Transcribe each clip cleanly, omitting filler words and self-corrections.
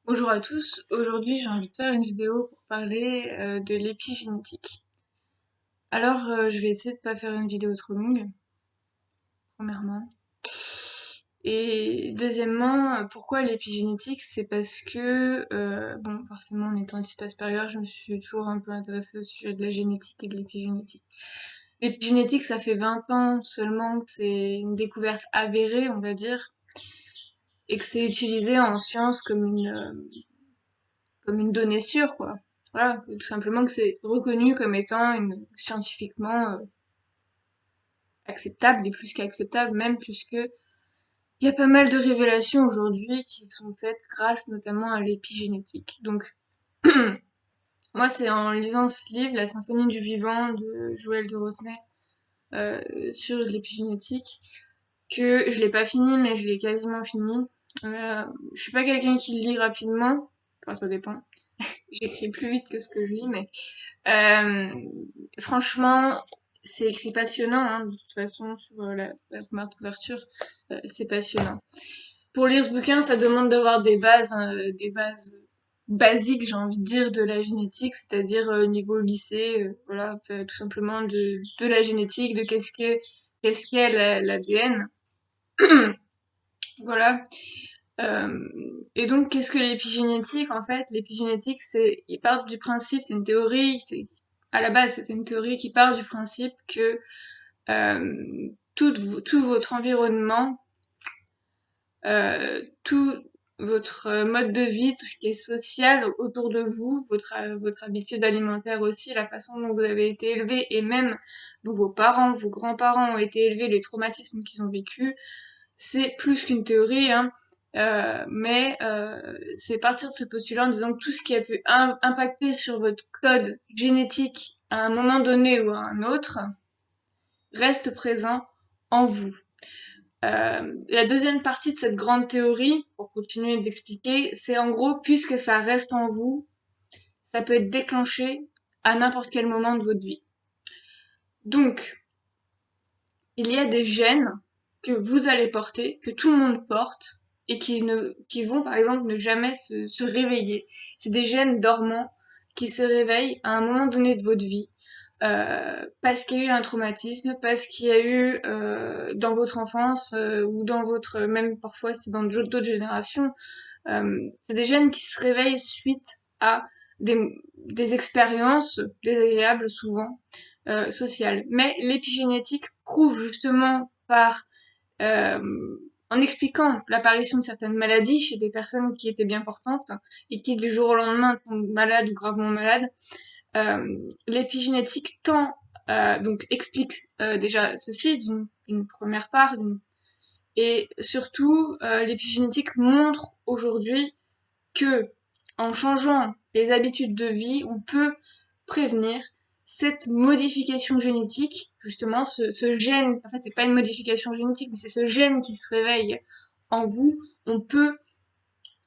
Bonjour à tous, aujourd'hui j'ai envie de faire une vidéo pour parler de l'épigénétique. Alors je vais essayer de pas faire une vidéo trop longue, premièrement. Et deuxièmement, pourquoi l'épigénétique? C'est parce que, bon, forcément en étant étudiante supérieure, je me suis toujours un peu intéressée au sujet de la génétique et de l'épigénétique. L'épigénétique, ça fait 20 ans seulement que c'est une découverte avérée, on va dire, et que c'est utilisé en science comme une donnée sûre, quoi. Voilà, tout simplement que c'est reconnu comme étant scientifiquement acceptable, et plus qu'acceptable même, puisque il y a pas mal de révélations aujourd'hui qui sont faites grâce notamment à l'épigénétique. Donc, moi, c'est en lisant ce livre, La Symphonie du Vivant de Joël de Rosnay, sur l'épigénétique, que je l'ai pas fini, mais je l'ai quasiment fini. Je suis pas quelqu'un qui lit rapidement, enfin ça dépend. J'écris plus vite que ce que je lis, mais Euh, franchement, c'est écrit passionnant, hein, de toute façon, sur la première couverture, c'est passionnant. Pour lire ce bouquin, ça demande d'avoir des bases basiques, j'ai envie de dire, de la génétique, c'est-à-dire niveau lycée, voilà, tout simplement de la génétique, de qu'est-ce qu'est l'ADN, voilà. Et donc, qu'est-ce que l'épigénétique, en fait? L'épigénétique, il part du principe, c'est une théorie, à la base, c'était une théorie qui part du principe que tout votre environnement, tout votre mode de vie, tout ce qui est social autour de vous, votre habitude alimentaire aussi, la façon dont vous avez été élevé et même dont vos parents, vos grands-parents ont été élevés, les traumatismes qu'ils ont vécus, c'est plus qu'une théorie, hein, mais c'est partir de ce postulat en disant que tout ce qui a pu impacter sur votre code génétique à un moment donné ou à un autre reste présent en vous. La deuxième partie de cette grande théorie, pour continuer d'expliquer, c'est en gros, puisque ça reste en vous, ça peut être déclenché à n'importe quel moment de votre vie. Donc, il y a des gènes que vous allez porter, que tout le monde porte, et qui vont par exemple ne jamais se réveiller. C'est des gènes dormants qui se réveillent à un moment donné de votre vie, parce qu'il y a eu un traumatisme, parce qu'il y a eu dans votre enfance ou dans votre, même parfois c'est dans d'autres générations, c'est des gènes qui se réveillent suite à des, des expériences désagréables souvent sociales. Mais l'épigénétique prouve justement euh, en expliquant l'apparition de certaines maladies chez des personnes qui étaient bien portantes et qui du jour au lendemain tombent malades ou gravement malades, l'épigénétique donc explique déjà ceci d'une première part, et surtout l'épigénétique montre aujourd'hui que en changeant les habitudes de vie, on peut prévenir cette modification génétique, justement ce gène. En fait, c'est pas une modification génétique, mais c'est ce gène qui se réveille en vous. On peut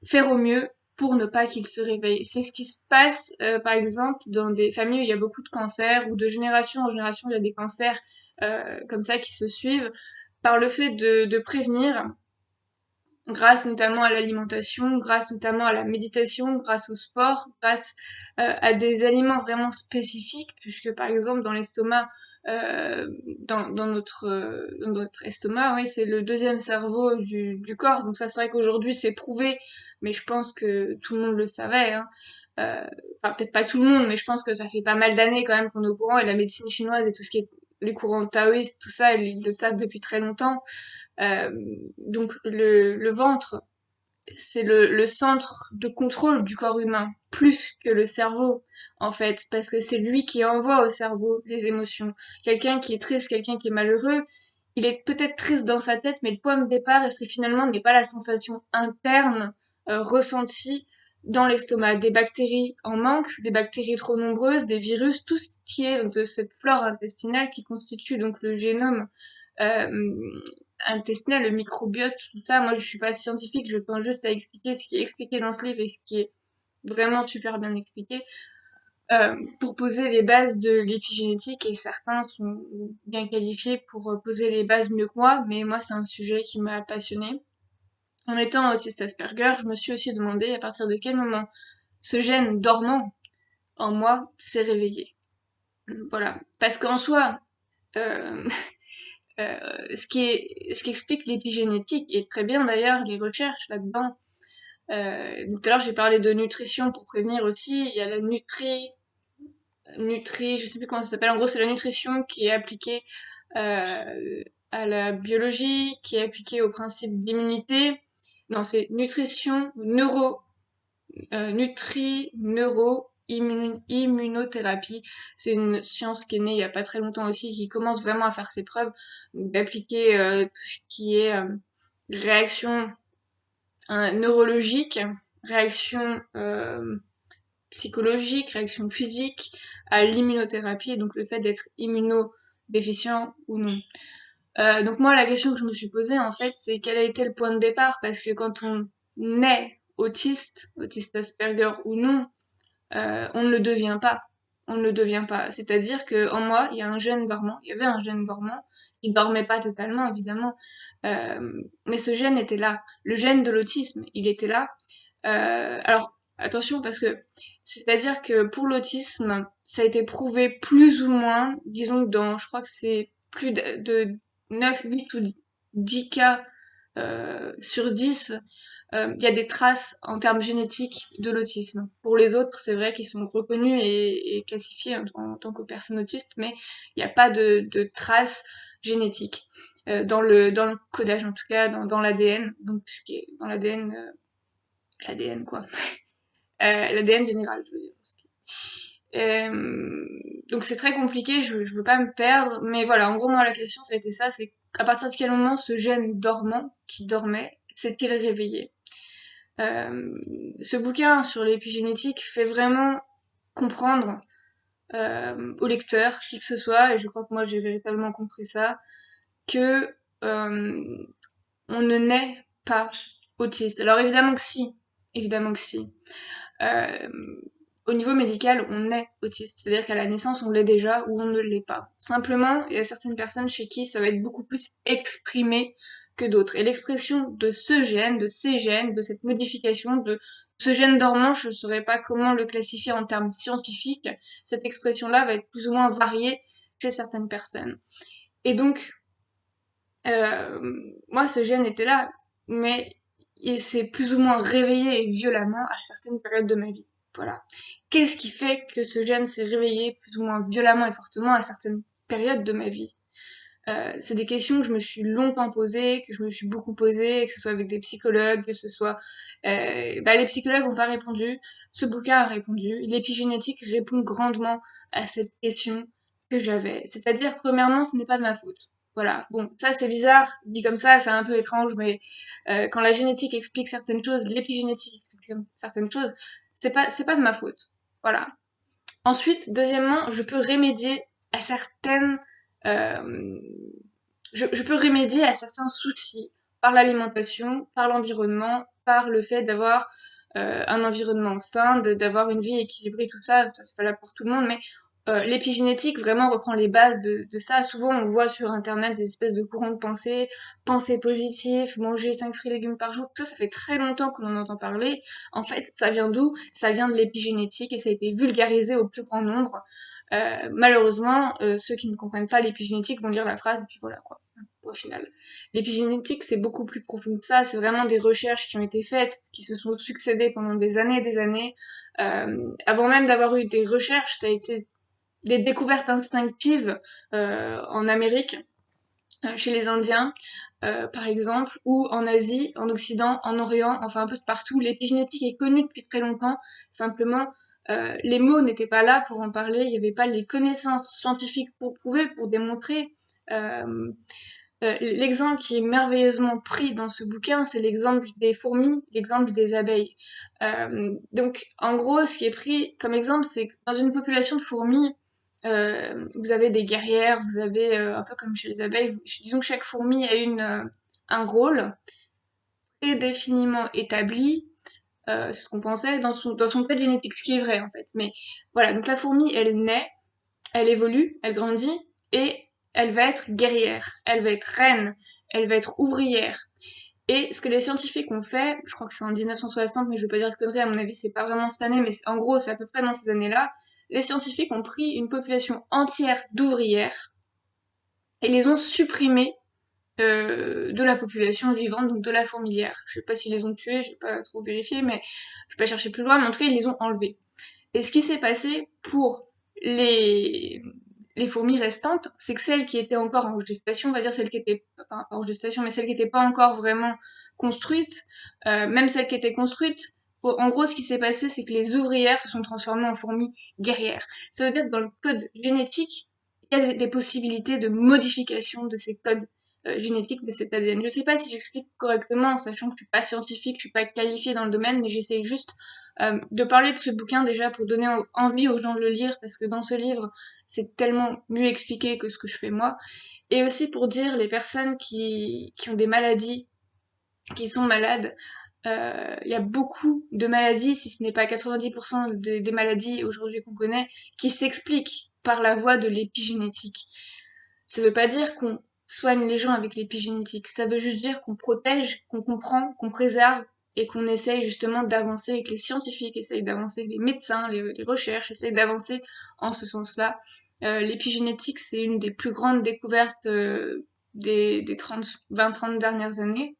faire au mieux pour ne pas qu'il se réveille. C'est ce qui se passe, par exemple, dans des familles où il y a beaucoup de cancers, ou de génération en génération, il y a des cancers comme ça qui se suivent, par le fait de prévenir, grâce notamment à l'alimentation, grâce notamment à la méditation, grâce au sport, grâce à des aliments vraiment spécifiques, puisque par exemple dans l'estomac, dans notre estomac, oui, c'est le deuxième cerveau du corps, donc ça c'est vrai qu'aujourd'hui c'est prouvé, mais je pense que tout le monde le savait, hein. Enfin peut-être pas tout le monde, mais je pense que ça fait pas mal d'années quand même qu'on est au courant, et la médecine chinoise et tout ce qui est les courants taoïstes, tout ça, ils le savent depuis très longtemps. Euh, donc le ventre, c'est le centre de contrôle du corps humain, plus que le cerveau, en fait, parce que c'est lui qui envoie au cerveau les émotions. Quelqu'un qui est triste, quelqu'un qui est malheureux, il est peut-être triste dans sa tête, mais le point de départ, est-ce que finalement n'est pas la sensation interne ressentie dans l'estomac? Des bactéries en manque, des bactéries trop nombreuses, des virus, tout ce qui est de cette flore intestinale qui constitue donc le génome euh, intestinal, le microbiote, tout ça. Moi, je suis pas scientifique, je pense juste à expliquer ce qui est expliqué dans ce livre et ce qui est vraiment super bien expliqué, pour poser les bases de l'épigénétique, et certains sont bien qualifiés pour poser les bases mieux que moi, mais moi, c'est un sujet qui m'a passionnée. En étant autiste Asperger, je me suis aussi demandé à partir de quel moment ce gène dormant en moi s'est réveillé. Voilà. Parce qu'en soi, euh, ce qui explique l'épigénétique, et très bien d'ailleurs les recherches là-dedans. Donc tout à l'heure j'ai parlé de nutrition pour prévenir aussi, il y a la je sais plus comment ça s'appelle, en gros c'est la nutrition qui est appliquée à la biologie, qui est appliquée au principe d'immunité. Non, c'est nutrition, immunothérapie. C'est une science qui est née il y a pas très longtemps aussi, qui commence vraiment à faire ses preuves, donc d'appliquer tout ce qui est réaction neurologique, réaction psychologique, réaction physique à l'immunothérapie, et donc le fait d'être immunodéficient ou non. Donc moi, la question que je me suis posée, en fait, c'est quel a été le point de départ, parce que quand on naît autiste Asperger ou non, on ne le devient pas. On ne le devient pas. C'est-à-dire que en moi, il y a un gène dormant. Il y avait un gène dormant qui dormait pas totalement, évidemment, mais ce gène était là. Le gène de l'autisme, il était là. Alors attention parce que c'est-à-dire que pour l'autisme, ça a été prouvé plus ou moins, disons que dans, je crois que c'est plus de 9, 8 ou 10 cas sur 10, il y a des traces en termes génétiques de l'autisme. Pour les autres, c'est vrai qu'ils sont reconnus et classifiés en tant que personnes autistes, mais il n'y a pas de traces génétiques. Dans le codage, en tout cas, dans l'ADN, donc ce qui est dans l'ADN quoi. L'ADN général, je veux dire. Donc c'est très compliqué, je veux pas me perdre, mais voilà, en gros moi la question ça a été ça, c'est à partir de quel moment ce gène dormant, qui dormait, s'est-il réveillé? Euh, Ce bouquin sur l'épigénétique fait vraiment comprendre au lecteur, qui que ce soit, et je crois que moi j'ai véritablement compris ça, que on ne naît pas autiste. Alors évidemment que si. Euh, Au niveau médical, on est autiste, c'est-à-dire qu'à la naissance, on l'est déjà ou on ne l'est pas. Simplement, il y a certaines personnes chez qui ça va être beaucoup plus exprimé que d'autres. Et l'expression de ce gène, de ces gènes, de cette modification, de ce gène dormant, je ne saurais pas comment le classifier en termes scientifiques, cette expression-là va être plus ou moins variée chez certaines personnes. Et donc, moi, ce gène était là, mais il s'est plus ou moins réveillé violemment à certaines périodes de ma vie. Voilà. Qu'est-ce qui fait que ce gène s'est réveillé plus ou moins violemment et fortement à certaines périodes de ma vie? C'est des questions que je me suis longtemps posées, que je me suis beaucoup posées, que ce soit avec des psychologues, que ce soit... les psychologues n'ont pas répondu, ce bouquin a répondu, l'épigénétique répond grandement à cette question que j'avais. C'est-à-dire, premièrement, ce n'est pas de ma faute. Voilà, bon, ça c'est bizarre, dit comme ça, c'est un peu étrange, mais quand la génétique explique certaines choses, l'épigénétique explique certaines choses, c'est pas de ma faute. Voilà. Ensuite, deuxièmement, je peux remédier à certaines euh, je peux remédier à certains soucis par l'alimentation, par l'environnement, par le fait d'avoir un environnement sain, d'avoir une vie équilibrée, tout ça, ça c'est pas là pour tout le monde, mais l'épigénétique vraiment reprend les bases de ça. Souvent on voit sur internet des espèces de courants de pensée, pensée positive, manger 5 fruits et légumes par jour, tout ça, ça fait très longtemps qu'on en entend parler. En fait, ça vient d'où? Ça vient de l'épigénétique et ça a été vulgarisé au plus grand nombre. Malheureusement, ceux qui ne comprennent pas l'épigénétique vont lire la phrase et puis voilà quoi. Au final. L'épigénétique, c'est beaucoup plus profond que ça, c'est vraiment des recherches qui ont été faites, qui se sont succédées pendant des années et des années. Avant même d'avoir eu des recherches, ça a été des découvertes instinctives en Amérique, chez les Indiens, par exemple, ou en Asie, en Occident, en Orient, enfin un peu de partout. L'épigénétique est connue depuis très longtemps, simplement les mots n'étaient pas là pour en parler, il n'y avait pas les connaissances scientifiques pour prouver, pour démontrer. Euh, L'exemple qui est merveilleusement pris dans ce bouquin, c'est l'exemple des fourmis, l'exemple des abeilles. Donc, en gros, ce qui est pris comme exemple, c'est que dans une population de fourmis, vous avez des guerrières, vous avez un peu comme chez les abeilles, disons que chaque fourmi a un rôle prédéfiniment établi, c'est ce qu'on pensait dans son code génétique, ce qui est vrai en fait. Mais voilà, donc la fourmi, elle naît, elle évolue, elle grandit, et elle va être guerrière, elle va être reine, elle va être ouvrière. Et ce que les scientifiques ont fait, je crois que c'est en 1960, mais je vais pas dire de conneries, à mon avis c'est pas vraiment cette année, mais en gros c'est à peu près dans ces années-là, les scientifiques ont pris une population entière d'ouvrières et les ont supprimées de la population vivante, donc de la fourmilière. Je sais pas s'ils les ont tués, j'ai pas trop vérifié, mais je vais pas chercher plus loin, mais en tout cas ils les ont enlevés. Et ce qui s'est passé pour les, les fourmis restantes, c'est que celles qui étaient encore en gestation, on va dire celles qui étaient, enfin, pas en gestation, mais celles qui n'étaient pas encore vraiment construites, même celles qui étaient construites, en gros, ce qui s'est passé, c'est que les ouvrières se sont transformées en fourmis guerrières. Ça veut dire que dans le code génétique, il y a des possibilités de modification de ces codes génétiques de cet ADN. Je sais pas si j'explique correctement, sachant que je suis pas scientifique, je suis pas qualifiée dans le domaine, mais j'essaie juste de parler de ce bouquin déjà pour donner envie aux gens de le lire, parce que dans ce livre, c'est tellement mieux expliqué que ce que je fais moi. Et aussi pour dire les personnes qui ont des maladies, qui sont malades, il y a beaucoup de maladies, si ce n'est pas 90% des maladies aujourd'hui qu'on connaît, qui s'expliquent par la voie de l'épigénétique. Ça veut pas dire qu'on soigne les gens avec l'épigénétique, ça veut juste dire qu'on protège, qu'on comprend, qu'on préserve et qu'on essaye justement d'avancer, et que les scientifiques essayent d'avancer, les médecins, les recherches essayent d'avancer en ce sens-là. L'épigénétique, c'est une des plus grandes découvertes des 20-30 dernières années.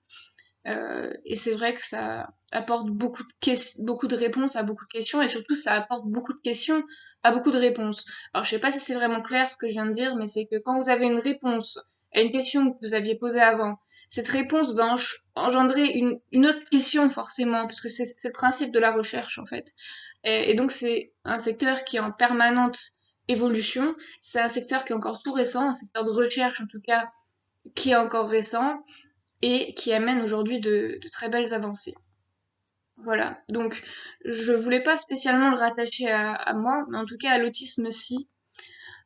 Et c'est vrai que ça apporte beaucoup de réponses à beaucoup de questions, et surtout ça apporte beaucoup de questions à beaucoup de réponses. Alors je sais pas si c'est vraiment clair ce que je viens de dire, mais c'est que quand vous avez une réponse à une question que vous aviez posée avant, cette réponse va engendrer une autre question forcément, parce que c'est le principe de la recherche en fait. Et donc c'est un secteur qui est en permanente évolution, c'est un secteur qui est encore tout récent, un secteur de recherche en tout cas qui est encore récent, et qui amène aujourd'hui de très belles avancées. Voilà, donc je voulais pas spécialement le rattacher à moi, mais en tout cas à l'autisme si,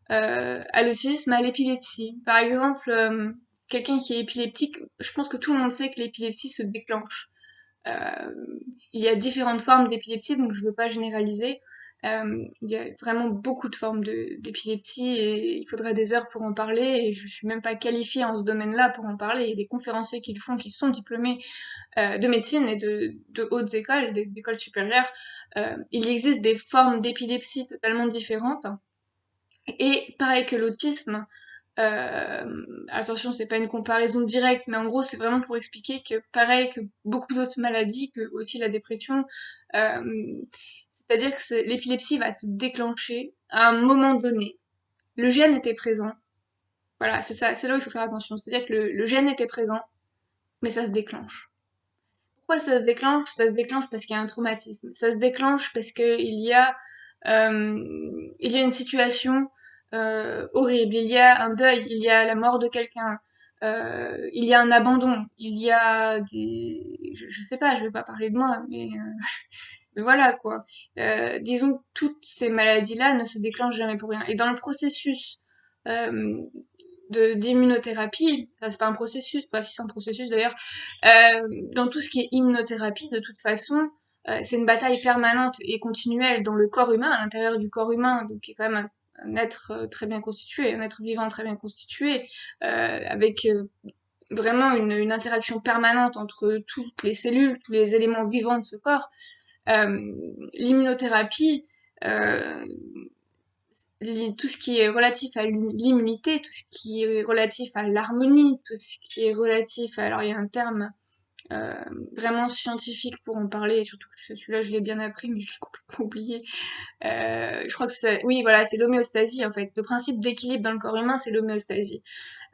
à l'autisme, à l'épilepsie. Par exemple, quelqu'un qui est épileptique, je pense que tout le monde sait que l'épilepsie se déclenche. Euh, il y a différentes formes d'épilepsie, donc je veux pas généraliser. Il y a vraiment beaucoup de formes d'épilepsie et il faudrait des heures pour en parler et je suis même pas qualifiée en ce domaine-là pour en parler. Il y a des conférenciers qui le font, qui sont diplômés de médecine et de hautes écoles, d'écoles supérieures. Il existe des formes d'épilepsie totalement différentes. Et pareil que l'autisme, attention, c'est pas une comparaison directe, mais en gros, c'est vraiment pour expliquer que, pareil que beaucoup d'autres maladies, que aussi la dépression, c'est-à-dire que l'épilepsie va se déclencher à un moment donné. Le gène était présent. Voilà, c'est ça, c'est là où il faut faire attention. C'est-à-dire que le gène était présent, mais ça se déclenche. Pourquoi ça se déclenche? Ça se déclenche parce qu'il y a un traumatisme. Ça se déclenche parce que il y a une situation horrible. Il y a un deuil. Il y a la mort de quelqu'un. Il y a un abandon. Il y a je sais pas. Je vais pas parler de moi, mais voilà quoi. Disons que toutes ces maladies-là ne se déclenchent jamais pour rien. Et dans le processus euh, d'immunothérapie, enfin, c'est pas un processus, pas si c'est un processus d'ailleurs, dans tout ce qui est immunothérapie, de toute façon, c'est une bataille permanente et continuelle dans le corps humain, à l'intérieur du corps humain, donc qui est quand même un être très bien constitué, un être vivant très bien constitué, avec vraiment une interaction permanente entre toutes les cellules, tous les éléments vivants de ce corps. L'immunothérapie, euh, tout ce qui est relatif à l'immunité, tout ce qui est relatif à l'harmonie, tout ce qui est relatif à... Alors il y a un terme euh, vraiment scientifique pour en parler, et surtout que celui-là je l'ai bien appris, mais je l'ai complètement oublié. Je crois que c'est... Oui, voilà, c'est l'homéostasie en fait. Le principe d'équilibre dans le corps humain, c'est l'homéostasie.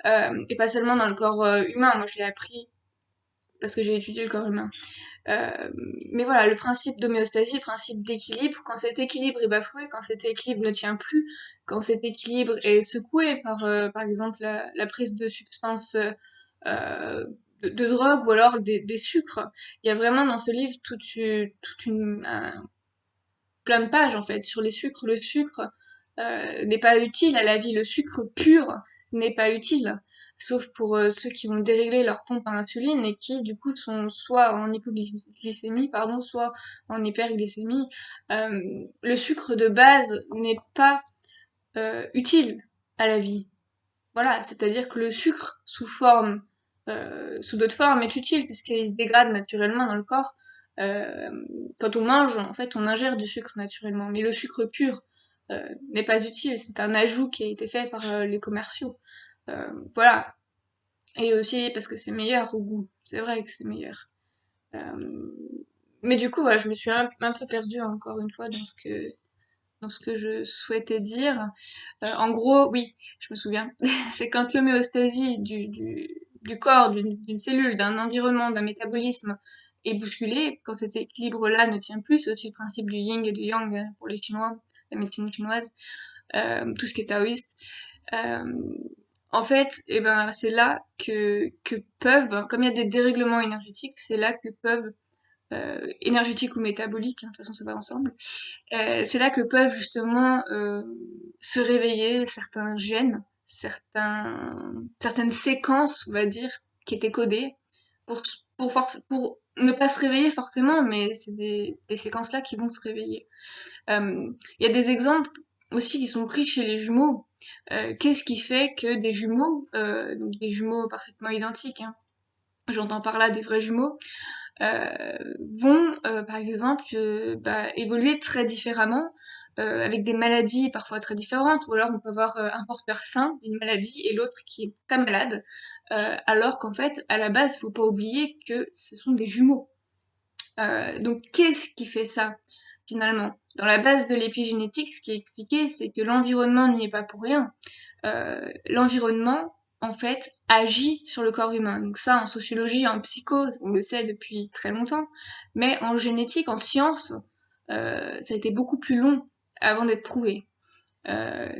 Et pas seulement dans le corps humain, moi je l'ai appris parce que j'ai étudié le corps humain. Euh, mais voilà, le principe d'homéostasie, le principe d'équilibre, quand cet équilibre est bafoué, quand cet équilibre ne tient plus, quand cet équilibre est secoué par exemple, la prise de substances de drogue ou alors des sucres, il y a vraiment dans ce livre plein de pages en fait sur les sucres. Le sucre n'est pas utile à la vie, le sucre pur n'est pas utile, sauf pour ceux qui ont déréglé leur pompe à insuline et qui du coup sont soit en hypoglycémie, pardon, soit en hyperglycémie. Le sucre de base n'est pas utile à la vie. Voilà, c'est-à-dire que le sucre sous forme sous d'autres formes est utile puisqu'il se dégrade naturellement dans le corps. Euh, Quand on mange, en fait, on ingère du sucre naturellement, mais le sucre pur n'est pas utile. C'est un ajout qui a été fait par les commerciaux. Voilà. Et aussi parce que c'est meilleur au goût. C'est vrai que c'est meilleur. Euh, mais du coup, voilà, je me suis un peu perdue encore une fois dans ce que je souhaitais dire. En gros, oui, je me souviens. C'est quand l'homéostasie du corps, d'une cellule, d'un environnement, d'un métabolisme est bousculée, quand cet équilibre-là ne tient plus, c'est aussi le principe du yin et du yang pour les Chinois, la médecine chinoise, tout ce qui est taoïste. Euh, En fait, eh ben, c'est là que peuvent, comme il y a des dérèglements énergétiques, c'est là que peuvent, énergétiques ou métaboliques, hein, de toute façon ça va ensemble, c'est là que peuvent justement se réveiller certains gènes, certaines séquences, on va dire, qui étaient codées pour, pour ne pas se réveiller forcément, mais c'est des séquences-là qui vont se réveiller. Il y a des exemples aussi qui sont pris chez les jumeaux. Qu'est-ce qui fait que donc des jumeaux parfaitement identiques, hein, j'entends par là des vrais jumeaux, vont par exemple évoluer très différemment avec des maladies parfois très différentes, ou alors on peut avoir un porteur sain d'une maladie et l'autre qui est très malade, alors qu'en fait à la base faut pas oublier que ce sont des jumeaux. Donc qu'est-ce qui fait ça finalement? Dans la base de l'épigénétique, ce qui est expliqué, c'est que l'environnement n'y est pas pour rien. L'environnement, en fait, agit sur le corps humain. Donc ça, en sociologie, en psycho, on le sait depuis très longtemps. Mais en génétique, en sciences, ça a été beaucoup plus long avant d'être prouvé.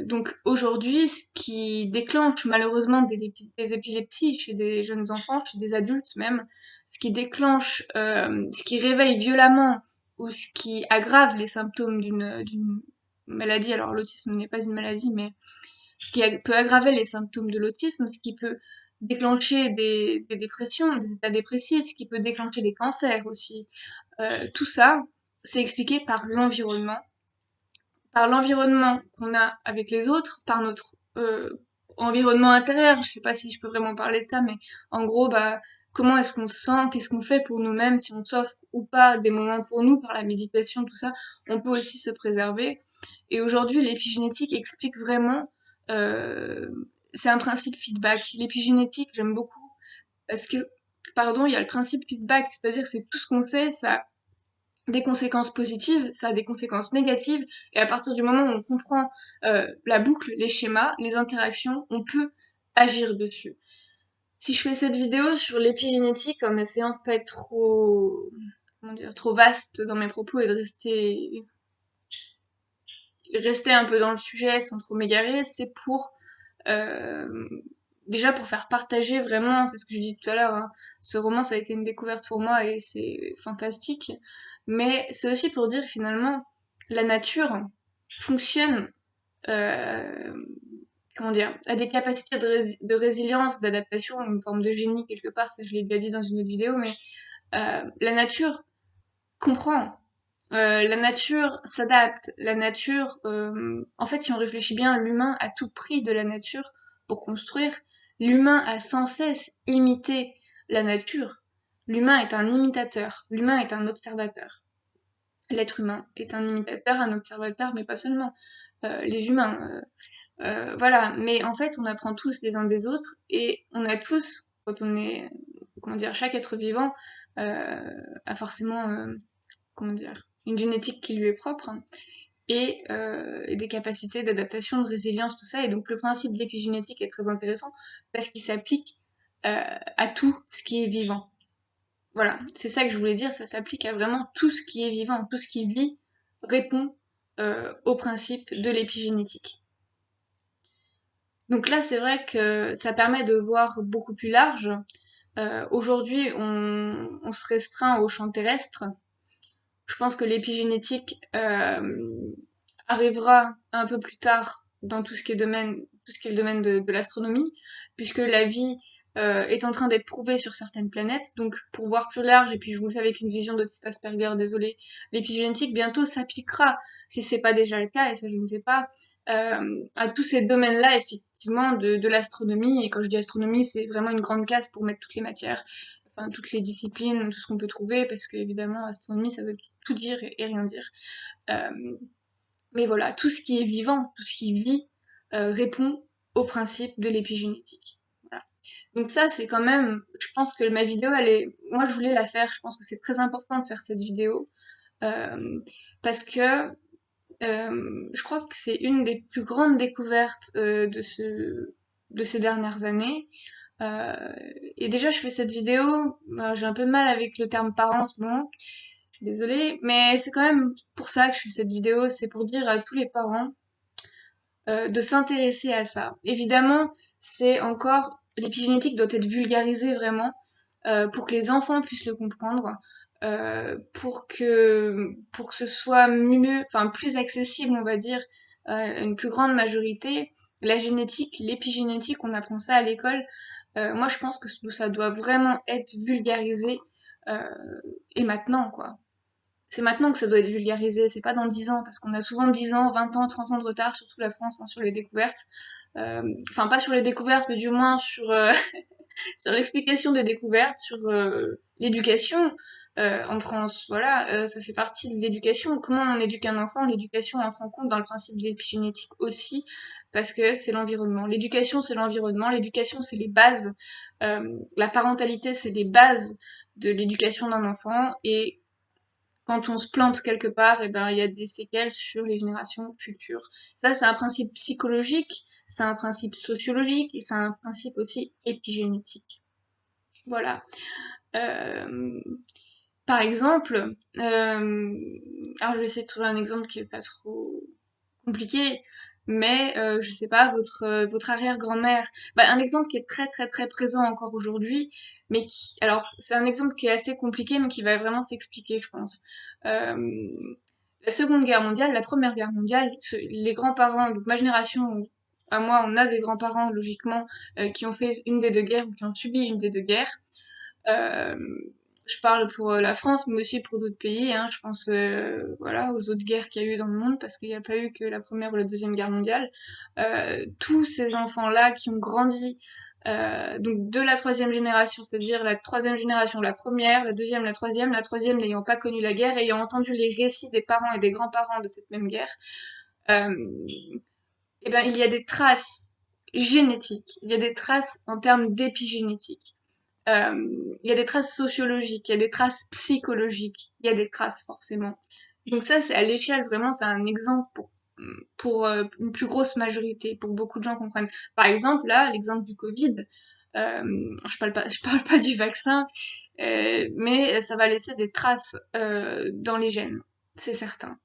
Donc aujourd'hui, ce qui déclenche malheureusement des épilepsies chez des jeunes enfants, chez des adultes même, ce qui déclenche, ce qui réveille violemment ou ce qui aggrave les symptômes d'une maladie, alors l'autisme n'est pas une maladie, mais peut aggraver les symptômes de l'autisme, ce qui peut déclencher des dépressions, des états dépressifs, ce qui peut déclencher des cancers aussi. Tout ça, c'est expliqué par l'environnement qu'on a avec les autres, par notre environnement intérieur. Je sais pas si je peux vraiment parler de ça, mais en gros, bah, comment est-ce qu'on se sent, qu'est-ce qu'on fait pour nous-mêmes, si on s'offre ou pas des moments pour nous, par la méditation, tout ça, on peut aussi se préserver. Et aujourd'hui, l'épigénétique explique vraiment, euh, c'est un principe feedback. L'épigénétique, j'aime beaucoup, parce que, pardon, il y a le principe feedback, c'est-à-dire c'est tout ce qu'on sait, ça des conséquences positives, ça a des conséquences négatives, et à partir du moment où on comprend la boucle, les schémas, les interactions, on peut agir dessus. Si je fais cette vidéo sur l'épigénétique en essayant de pas être trop, comment dire, trop vaste dans mes propos et de rester un peu dans le sujet sans trop m'égarer, c'est pour euh, déjà pour faire partager vraiment, c'est ce que je dis tout à l'heure, hein, ce roman ça a été une découverte pour moi et c'est fantastique, mais c'est aussi pour dire finalement la nature fonctionne, euh, comment dire, a des capacités de résilience, d'adaptation, une forme de génie quelque part, ça je l'ai déjà dit dans une autre vidéo, mais la nature comprend. La nature s'adapte, la nature, en fait, si on réfléchit bien, l'humain a tout pris de la nature pour construire. L'humain a sans cesse imité la nature. L'humain est un imitateur, l'humain est un observateur. L'être humain est un imitateur, un observateur, mais pas seulement. Les humains, voilà. Mais en fait, on apprend tous les uns des autres et on a tous, quand on est, comment dire, chaque être vivant a forcément comment dire, une génétique qui lui est propre et des capacités d'adaptation, de résilience, tout ça. Et donc le principe d'épigénétique est très intéressant parce qu'il s'applique à tout ce qui est vivant. Voilà, c'est ça que je voulais dire, ça s'applique à vraiment tout ce qui est vivant, tout ce qui vit répond au principe de l'épigénétique. Donc là, c'est vrai que ça permet de voir beaucoup plus large. Aujourd'hui, on se restreint au champ terrestre. Je pense que l'épigénétique arrivera un peu plus tard dans tout ce qui est le domaine de l'astronomie, puisque la vie est en train d'être prouvée sur certaines planètes. Donc, pour voir plus large, et puis je vous le fais avec une vision d'Otis Asperger, désolé, l'épigénétique bientôt s'appliquera, si c'est pas déjà le cas, et ça je ne sais pas, à tous ces domaines-là, effectivement, de l'astronomie. Et quand je dis astronomie, c'est vraiment une grande case pour mettre toutes les matières, enfin toutes les disciplines, tout ce qu'on peut trouver, parce que évidemment, astronomie, ça veut tout dire et rien dire. Euh, mais voilà, tout ce qui est vivant, tout ce qui vit, répond au principe de l'épigénétique. Voilà. Donc ça, c'est quand même, je pense que ma vidéo, moi je voulais la faire, je pense que c'est très important de faire cette vidéo, euh, parce que je crois que c'est une des plus grandes découvertes de ces dernières années. Euh, et déjà, je fais cette vidéo, j'ai un peu de mal avec le terme parent en ce moment, je suis désolée, mais c'est quand même pour ça que je fais cette vidéo, c'est pour dire à tous les parents de s'intéresser à ça. Évidemment, c'est encore, l'épigénétique doit être vulgarisée vraiment, pour que les enfants puissent le comprendre, pour que ce soit mieux, enfin plus accessible, on va dire, à une plus grande majorité. La génétique, l'épigénétique, on apprend ça à l'école. Moi, je pense que ça doit vraiment être vulgarisé, euh, et maintenant, quoi. C'est maintenant que ça doit être vulgarisé, c'est pas dans 10 ans, parce qu'on a souvent 10 ans, 20 ans, 30 ans de retard, surtout la France, hein, sur les découvertes. Enfin, pas sur les découvertes, mais du moins sur, sur l'explication des découvertes, sur l'éducation en France. Voilà, ça fait partie de l'éducation. Comment on éduque un enfant? L'éducation entre en compte dans le principe d'épigénétique aussi, parce que c'est l'environnement. L'éducation, c'est l'environnement. L'éducation, c'est les bases. La parentalité, c'est les bases de l'éducation d'un enfant. Et quand on se plante quelque part, et ben il y a des séquelles sur les générations futures. Ça, c'est un principe psychologique, c'est un principe sociologique et c'est un principe aussi épigénétique. Voilà. Euh, Par exemple, alors je vais essayer de trouver un exemple qui est pas trop compliqué, mais je sais pas, votre arrière-grand-mère. Bah, un exemple qui est très très très présent encore aujourd'hui, mais qui, alors c'est un exemple qui est assez compliqué, mais qui va vraiment s'expliquer, je pense. Euh, la Seconde Guerre mondiale, la Première Guerre mondiale, les grands-parents, donc ma génération, à moi, on a des grands-parents logiquement qui ont fait une des deux guerres ou qui ont subi une des deux guerres. Euh, je parle pour la France, mais aussi pour d'autres pays. Hein. Je pense voilà, aux autres guerres qu'il y a eu dans le monde, parce qu'il n'y a pas eu que la Première ou la Deuxième Guerre mondiale. Tous ces enfants-là qui ont grandi donc de la troisième génération, c'est-à-dire la troisième génération, la première, la troisième n'ayant pas connu la guerre, ayant entendu les récits des parents et des grands-parents de cette même guerre, euh, eh ben, il y a des traces génétiques, il y a des traces en termes d'épigénétique. Il y a des traces sociologiques, il y a des traces psychologiques, il y a des traces forcément. Donc ça, c'est à l'échelle, vraiment, c'est un exemple pour une plus grosse majorité, pour que beaucoup de gens comprennent. Par exemple, là, l'exemple du Covid, je parle pas du vaccin, mais ça va laisser des traces dans les gènes, c'est certain.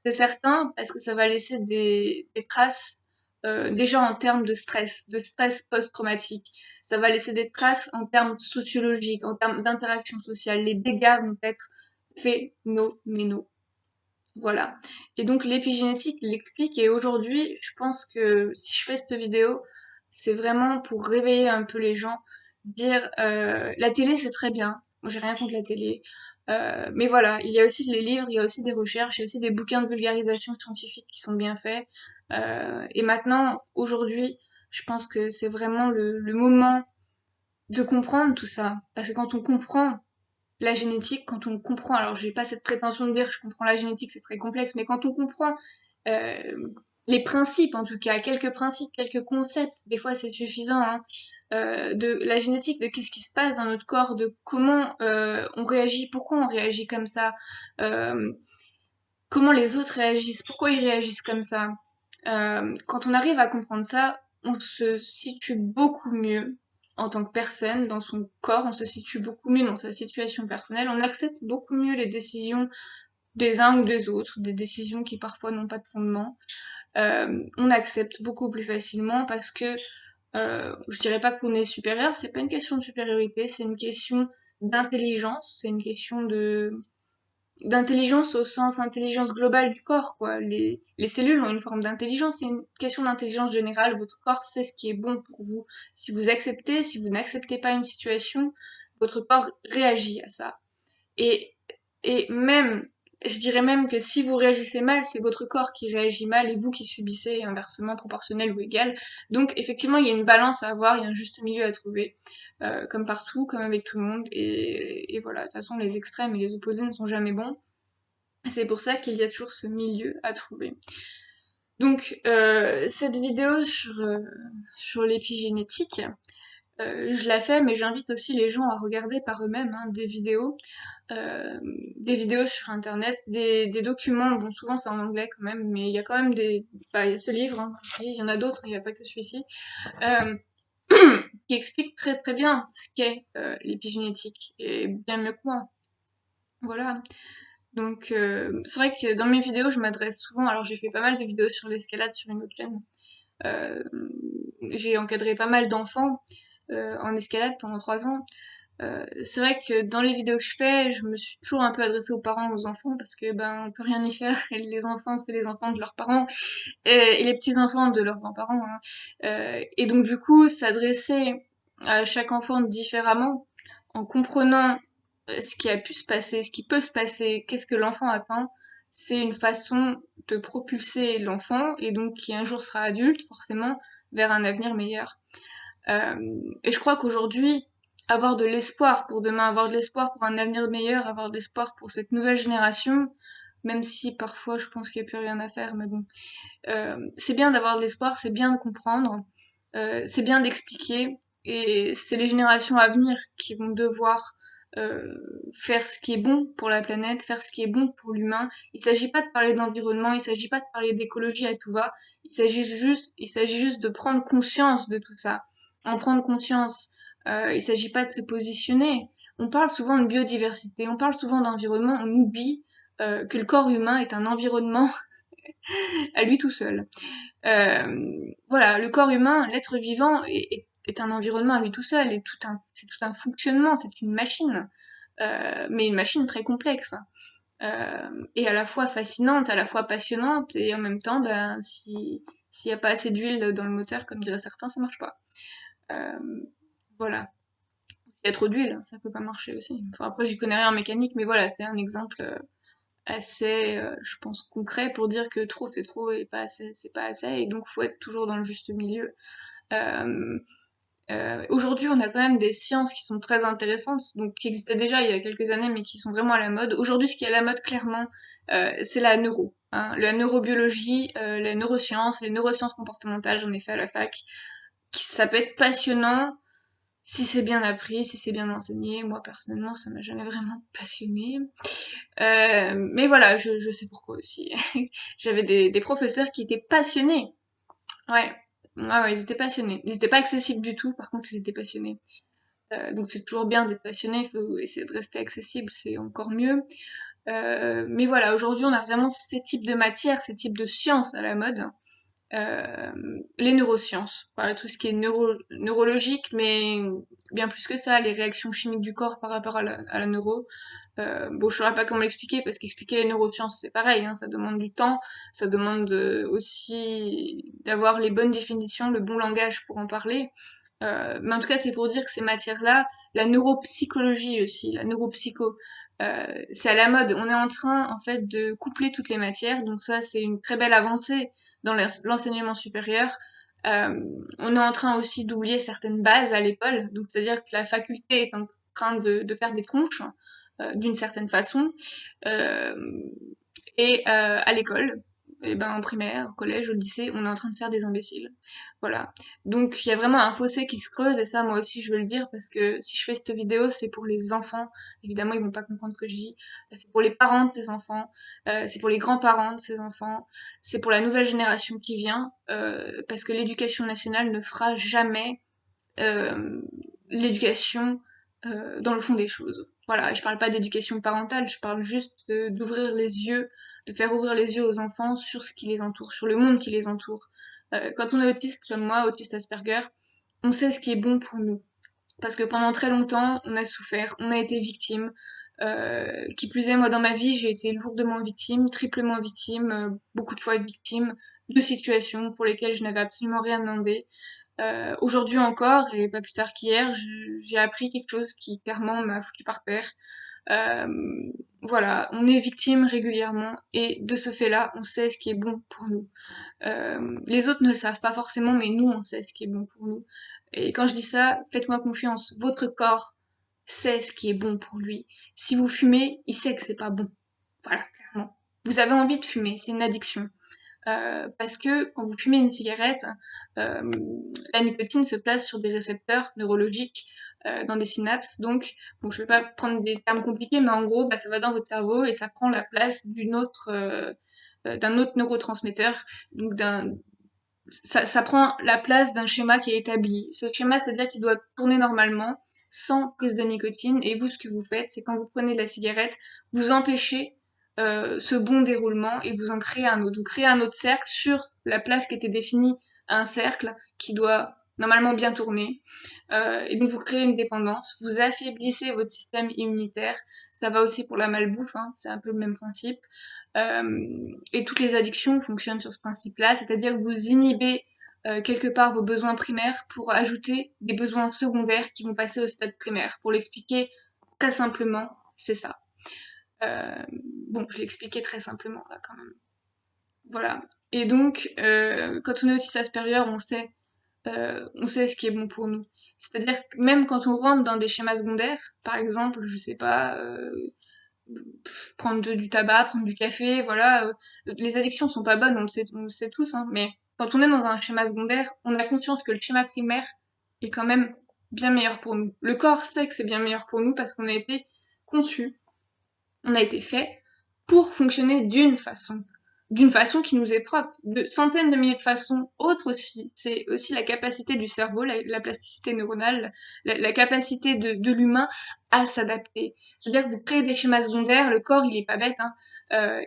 C'est certain parce que ça va laisser des traces déjà en termes de stress post-traumatique. Ça va laisser des traces en termes sociologiques, en termes d'interaction sociale. Les dégâts vont être phénoménaux. Voilà. Et donc l'épigénétique l'explique et aujourd'hui, je pense que si je fais cette vidéo, c'est vraiment pour réveiller un peu les gens, dire la télé c'est très bien, moi j'ai rien contre la télé, mais voilà, il y a aussi des livres, il y a aussi des recherches, il y a aussi des bouquins de vulgarisation scientifique qui sont bien faits. Et maintenant, aujourd'hui, je pense que c'est vraiment le moment de comprendre tout ça. Parce que quand on comprend la génétique, quand on comprend, alors j'ai pas cette prétention de dire que je comprends la génétique, c'est très complexe, mais quand on comprend euh, les principes, en tout cas, quelques principes, quelques concepts, des fois c'est suffisant, hein, de la génétique, de qu'est-ce qui se passe dans notre corps, de comment on réagit, pourquoi on réagit comme ça, euh, comment les autres réagissent, pourquoi ils réagissent comme ça. Quand on arrive à comprendre ça, on se situe beaucoup mieux en tant que personne, dans son corps, on se situe beaucoup mieux dans sa situation personnelle, on accepte beaucoup mieux les décisions des uns ou des autres, des décisions qui parfois n'ont pas de fondement. On accepte beaucoup plus facilement parce que je dirais pas qu'on est supérieur, c'est pas une question de supériorité, c'est une question d'intelligence, c'est une question de d'intelligence au sens intelligence globale du corps, quoi. Les cellules ont une forme d'intelligence, c'est une question d'intelligence générale. Votre corps sait ce qui est bon pour vous. Si vous acceptez, si vous n'acceptez pas une situation, votre corps réagit à ça. Et, et même, Je dirais même que si vous réagissez mal, c'est votre corps qui réagit mal et vous qui subissez, inversement proportionnel ou égal. Donc effectivement, il y a une balance à avoir, il y a un juste milieu à trouver, comme partout, comme avec tout le monde. Et voilà, de toute façon, les extrêmes et les opposés ne sont jamais bons. C'est pour ça qu'il y a toujours ce milieu à trouver. Donc cette vidéo sur l'épigénétique, je la fais, mais j'invite aussi les gens à regarder par eux-mêmes hein, euh, des vidéos sur internet, des documents, bon souvent c'est en anglais quand même, mais il y a quand même il y a ce livre, hein, je dis, il y en a d'autres, il n'y a pas que celui-ci, euh, qui explique très très bien ce qu'est l'épigénétique, et bien mieux que moi. Voilà. Donc c'est vrai que dans mes vidéos je m'adresse souvent, alors j'ai fait pas mal de vidéos sur l'escalade sur une autre chaîne, euh, j'ai encadré pas mal d'enfants en escalade pendant 3 ans. C'est vrai que dans les vidéos que je fais, je me suis toujours un peu adressée aux parents, aux enfants, parce que ben on peut rien y faire. Et les enfants, c'est les enfants de leurs parents, et les petits enfants de leurs grands-parents. Hein. Et donc du coup, s'adresser à chaque enfant différemment, en comprenant ce qui a pu se passer, ce qui peut se passer, qu'est-ce que l'enfant attend, c'est une façon de propulser l'enfant, et donc qui un jour sera adulte, forcément, vers un avenir meilleur. Euh, et je crois qu'aujourd'hui, avoir de l'espoir pour demain, avoir de l'espoir pour un avenir meilleur, avoir de l'espoir pour cette nouvelle génération, même si parfois je pense qu'il n'y a plus rien à faire, mais bon, c'est bien d'avoir de l'espoir, c'est bien de comprendre, c'est bien d'expliquer, et c'est les générations à venir qui vont devoir euh, faire ce qui est bon pour la planète, faire ce qui est bon pour l'humain. Il s'agit pas de parler d'environnement, il s'agit pas de parler d'écologie à tout va, il s'agit juste de prendre conscience de tout ça. En prendre conscience, il s'agit pas de se positionner. On parle souvent de biodiversité, on parle souvent d'environnement, on oublie que le corps humain est un environnement à lui tout seul. Voilà, le corps humain, l'être vivant est un environnement à lui tout seul, et c'est tout un fonctionnement, c'est une machine, mais une machine très complexe, et à la fois fascinante, à la fois passionnante, et en même temps, ben, s'il n'y a pas assez d'huile dans le moteur, comme diraient certains, ça marche pas. Euh, voilà. Il y a trop d'huile, ça peut pas marcher aussi. Enfin, après, j'y connais rien en mécanique, mais voilà, c'est un exemple assez, je pense, concret pour dire que trop c'est trop et pas assez c'est pas assez, et donc faut être toujours dans le juste milieu. Euh, Aujourd'hui, on a quand même des sciences qui sont très intéressantes, donc qui existaient déjà il y a quelques années, mais qui sont vraiment à la mode. Aujourd'hui, ce qui est à la mode, clairement, c'est la neuro. Hein, la neurobiologie, la neuroscience, les neurosciences comportementales, j'en ai fait à la fac. Ça peut être passionnant, si c'est bien appris, si c'est bien enseigné. Moi, personnellement, ça m'a jamais vraiment passionné. Mais voilà, je sais pourquoi aussi. J'avais des professeurs qui étaient passionnés. Ouais. Ouais, ils étaient passionnés. Ils étaient pas accessibles du tout, par contre, ils étaient passionnés. Donc c'est toujours bien d'être passionné, il faut essayer de rester accessible, c'est encore mieux. Mais voilà, aujourd'hui, on a vraiment ces types de matières, ces types de sciences à la mode. Euh, les neurosciences, voilà, tout ce qui est neurologique, mais bien plus que ça, les réactions chimiques du corps par rapport à la neuro. Bon, je saurais pas comment l'expliquer, parce qu'expliquer les neurosciences, c'est pareil, hein, ça demande du temps, ça demande aussi d'avoir les bonnes définitions, le bon langage pour en parler. Mais en tout cas, c'est pour dire que ces matières-là, la neuropsychologie aussi, la neuropsycho, c'est à la mode. On est en train, en fait, de coupler toutes les matières, donc ça, c'est une très belle avancée dans l'enseignement supérieur. Euh, on est en train aussi d'oublier certaines bases à l'école, donc c'est-à-dire que la faculté est en train de faire des tronches, d'une certaine façon, euh, et à l'école, et ben en primaire, au collège, au lycée, on est en train de faire des imbéciles. Voilà. Donc il y a vraiment un fossé qui se creuse, et ça moi aussi je veux le dire, parce que si je fais cette vidéo, c'est pour les enfants. Évidemment, ils vont pas comprendre ce que je dis. C'est pour les parents de ces enfants, c'est pour les grands-parents de ces enfants, c'est pour la nouvelle génération qui vient, parce que l'éducation nationale ne fera jamais euh, l'éducation dans le fond des choses. Voilà, et je parle pas d'éducation parentale, je parle juste d'ouvrir les yeux, de faire ouvrir les yeux aux enfants sur ce qui les entoure, sur le monde qui les entoure. Quand on est autiste comme moi, autiste Asperger, on sait ce qui est bon pour nous. Parce que pendant très longtemps, on a souffert, on a été victime. Qui plus est, moi dans ma vie, j'ai été lourdement victime, triplement victime, beaucoup de fois victime de situations pour lesquelles je n'avais absolument rien demandé. Aujourd'hui encore, et pas plus tard qu'hier, j'ai appris quelque chose qui clairement m'a foutu par terre. Euh, voilà, on est victime régulièrement et de ce fait-là, on sait ce qui est bon pour nous. Les autres ne le savent pas forcément, mais nous, on sait ce qui est bon pour nous. Et quand je dis ça, faites-moi confiance, votre corps sait ce qui est bon pour lui. Si vous fumez, il sait que c'est pas bon. Voilà, clairement. Vous avez envie de fumer, c'est une addiction. Parce que quand vous fumez une cigarette, euh, la nicotine se place sur des récepteurs neurologiques dans des synapses. Donc, bon, je vais pas prendre des termes compliqués, mais en gros, bah, ça va dans votre cerveau et ça prend la place d'un autre neurotransmetteur, donc ça prend la place d'un schéma qui est établi. Ce schéma, c'est-à-dire qu'il doit tourner normalement, sans prise de nicotine, et vous, ce que vous faites, c'est quand vous prenez de la cigarette, vous empêchez ce bon déroulement et vous en créez un autre. Vous créez un autre cercle sur la place qui était définie à un cercle qui doit normalement bien tourner. Et donc vous créez une dépendance, vous affaiblissez votre système immunitaire. Ça va aussi pour la malbouffe, hein, c'est un peu le même principe. Et toutes les addictions fonctionnent sur ce principe-là, c'est-à-dire que vous inhibez quelque part vos besoins primaires pour ajouter des besoins secondaires qui vont passer au stade primaire. Pour l'expliquer très simplement, c'est ça. Euh, bon, je l'ai expliqué très simplement là quand même. Voilà. Et donc, quand on est autiste Asperger, on sait ce qui est bon pour nous. C'est-à-dire que même quand on rentre dans des schémas secondaires, par exemple, je sais pas, prendre du tabac, prendre du café, voilà. Les addictions sont pas bonnes, on le sait tous, hein, mais quand on est dans un schéma secondaire, on a conscience que le schéma primaire est quand même bien meilleur pour nous. Le corps sait que c'est bien meilleur pour nous parce qu'on a été conçu, on a été fait pour fonctionner d'une façon qui nous est propre, de centaines de milliers de façons autres aussi. C'est aussi la capacité du cerveau, la plasticité neuronale, la capacité de l'humain à s'adapter. C'est-à-dire que vous créez des schémas secondaires, le corps il est pas bête, hein,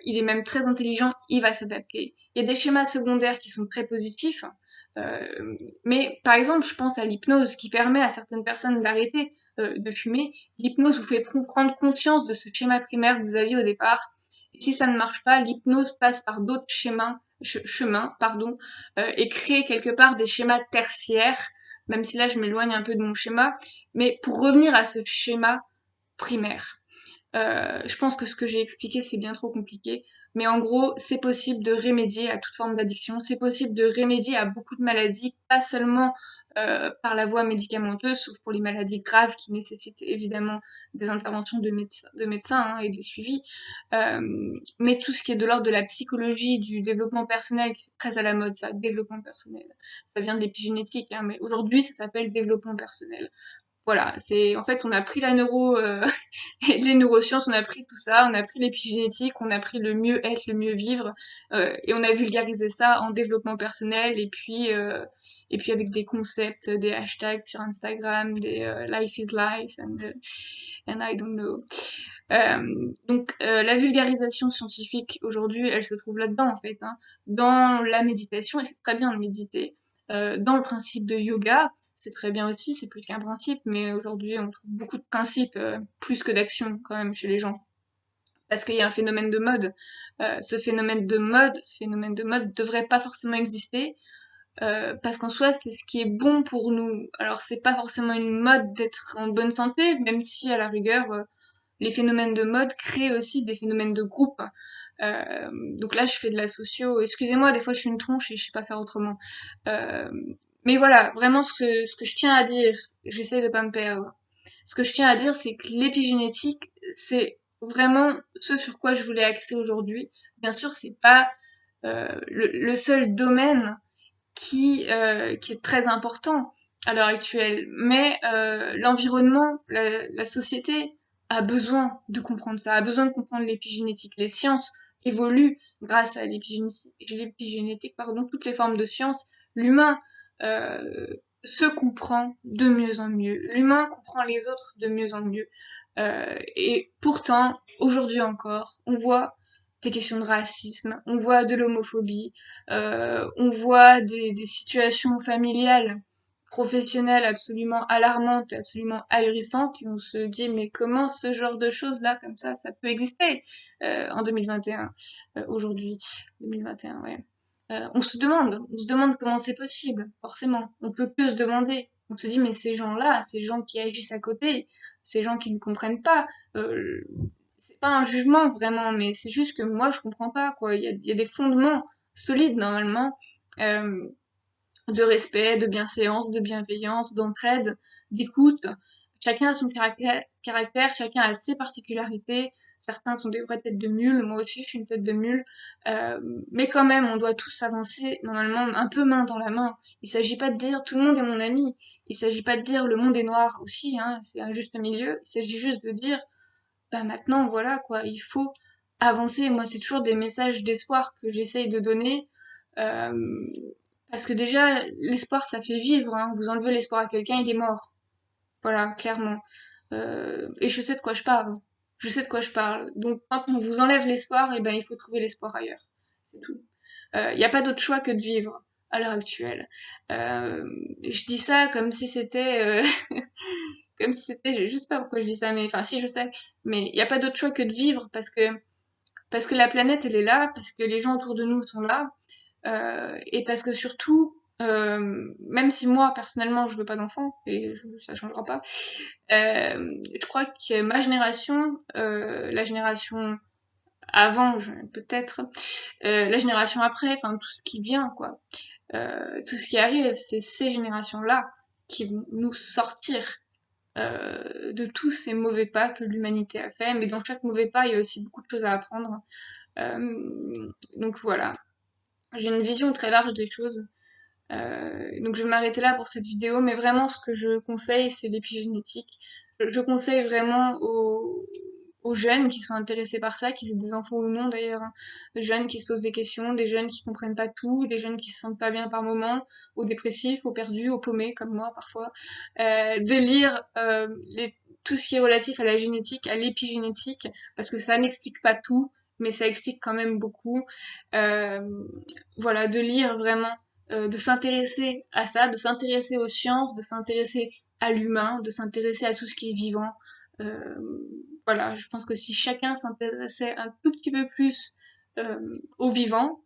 il est même très intelligent, il va s'adapter. Il y a des schémas secondaires qui sont très positifs, mais par exemple, je pense à l'hypnose qui permet à certaines personnes d'arrêter de fumer. L'hypnose vous fait prendre conscience de ce schéma primaire que vous aviez au départ. Et si ça ne marche pas, l'hypnose passe par d'autres chemins, pardon, et crée quelque part des schémas tertiaires, même si là je m'éloigne un peu de mon schéma, mais pour revenir à ce schéma primaire. Je pense que ce que j'ai expliqué, c'est bien trop compliqué. Mais en gros, c'est possible de remédier à toute forme d'addiction. C'est possible de remédier à beaucoup de maladies, pas seulement par la voie médicamenteuse, sauf pour les maladies graves qui nécessitent évidemment des interventions de médecins hein, et des suivis. Euh, mais tout ce qui est de l'ordre de la psychologie, du développement personnel, qui est très à la mode, ça, développement personnel. Ça vient de l'épigénétique, hein, mais aujourd'hui, ça s'appelle développement personnel. Voilà, c'est en fait on a pris la neuro les neurosciences, on a pris tout ça, on a pris l'épigénétique, on a pris le mieux être, le mieux vivre et on a vulgarisé ça en développement personnel et puis avec des concepts, des hashtags sur Instagram, des life is life and I don't know. La vulgarisation scientifique aujourd'hui, elle se trouve là-dedans en fait, hein, dans la méditation et c'est très bien de méditer, dans le principe de yoga c'est très bien aussi, c'est plus qu'un principe, mais aujourd'hui on trouve beaucoup de principes plus que d'actions quand même chez les gens. Parce qu'il y a un phénomène de mode. Ce phénomène de mode devrait pas forcément exister, parce qu'en soi c'est ce qui est bon pour nous. Alors c'est pas forcément une mode d'être en bonne santé, même si à la rigueur les phénomènes de mode créent aussi des phénomènes de groupe. Euh, donc là, je fais de la socio. Excusez-moi, des fois, je suis une tronche et je sais pas faire autrement. Euh, mais voilà, vraiment, ce que je tiens à dire, j'essaie de pas me perdre. Ce que je tiens à dire, c'est que l'épigénétique, c'est vraiment ce sur quoi je voulais axer aujourd'hui. Bien sûr, c'est pas le seul domaine qui est très important à l'heure actuelle. Mais l'environnement, la société a besoin de comprendre ça, a besoin de comprendre l'épigénétique. Les sciences évoluent grâce à l'épigénétique, pardon, toutes les formes de sciences. L'humain euh, se comprend de mieux en mieux. L'humain comprend les autres de mieux en mieux. Et pourtant, aujourd'hui encore, on voit des questions de racisme, on voit de l'homophobie, on voit des situations familiales, professionnelles absolument alarmantes, absolument ahurissantes, et on se dit mais comment ce genre de choses là comme ça peut exister en 2021, aujourd'hui, 2021, ouais. On se demande comment c'est possible, forcément. On peut que se demander On se dit, mais ces gens-là, ces gens qui agissent à côté, ces gens qui ne comprennent pas, euh, c'est pas un jugement vraiment, mais c'est juste que moi je comprends pas, quoi. Il y a des fondements solides normalement, euh, de respect, de bienséance, de bienveillance, d'entraide, d'écoute. Chacun a son caractère, chacun a ses particularités. Certains sont des vraies têtes de mule, moi aussi je suis une tête de mule. Euh, mais quand même, on doit tous avancer normalement un peu main dans la main. Il s'agit pas de dire tout le monde est mon ami. Il s'agit pas de dire le monde est noir aussi, hein, c'est un juste milieu. Il s'agit juste de dire, bah maintenant voilà quoi, il faut avancer. Moi, c'est toujours des messages d'espoir que j'essaye de donner. Euh, Parce que déjà, l'espoir, ça fait vivre, hein. Vous enlevez l'espoir à quelqu'un, il est mort. Voilà, clairement. Et je sais de quoi je parle. Je sais de quoi je parle. Donc, quand on vous enlève l'espoir, eh ben, il faut trouver l'espoir ailleurs. C'est tout. Il n'y a pas d'autre choix que de vivre à l'heure actuelle. Et je dis ça comme si c'était, comme si c'était, je sais pas pourquoi je dis ça, mais enfin, si je sais, mais il n'y a pas d'autre choix que de vivre parce que la planète, elle est là, parce que les gens autour de nous sont là, et parce que surtout, même si moi personnellement je veux pas d'enfant et ça changera pas, je crois que ma génération, la génération avant peut-être, la génération après, enfin tout ce qui vient quoi, tout ce qui arrive, c'est ces générations-là qui vont nous sortir de tous ces mauvais pas que l'humanité a fait, mais dans chaque mauvais pas il y a aussi beaucoup de choses à apprendre. Donc voilà, j'ai une vision très large des choses. Donc je vais m'arrêter là pour cette vidéo, mais vraiment ce que je conseille, c'est l'épigénétique. Je conseille vraiment aux jeunes qui sont intéressés par ça, qu'ils aient des enfants ou non d'ailleurs, hein, des jeunes qui se posent des questions, des jeunes qui comprennent pas tout, des jeunes qui se sentent pas bien par moments, aux dépressifs, aux perdus, aux paumés comme moi parfois, de lire tout ce qui est relatif à la génétique, à l'épigénétique, parce que ça n'explique pas tout, mais ça explique quand même beaucoup. Euh, voilà, de lire vraiment, de s'intéresser à ça, de s'intéresser aux sciences, de s'intéresser à l'humain, de s'intéresser à tout ce qui est vivant. Euh, voilà, je pense que si chacun s'intéressait un tout petit peu plus au vivant,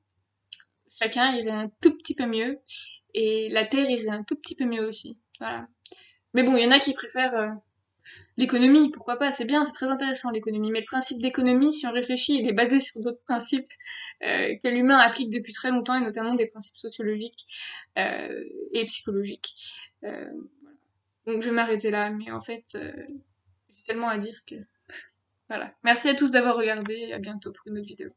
chacun irait un tout petit peu mieux et la Terre irait un tout petit peu mieux aussi. Voilà. Mais bon, il y en a qui préfèrent l'économie, pourquoi pas, c'est bien, c'est très intéressant l'économie, mais le principe d'économie, si on réfléchit, il est basé sur d'autres principes que l'humain applique depuis très longtemps, et notamment des principes sociologiques et psychologiques. Euh, donc je vais m'arrêter là, mais en fait, j'ai tellement à dire que... Voilà. Merci à tous d'avoir regardé, et à bientôt pour une autre vidéo.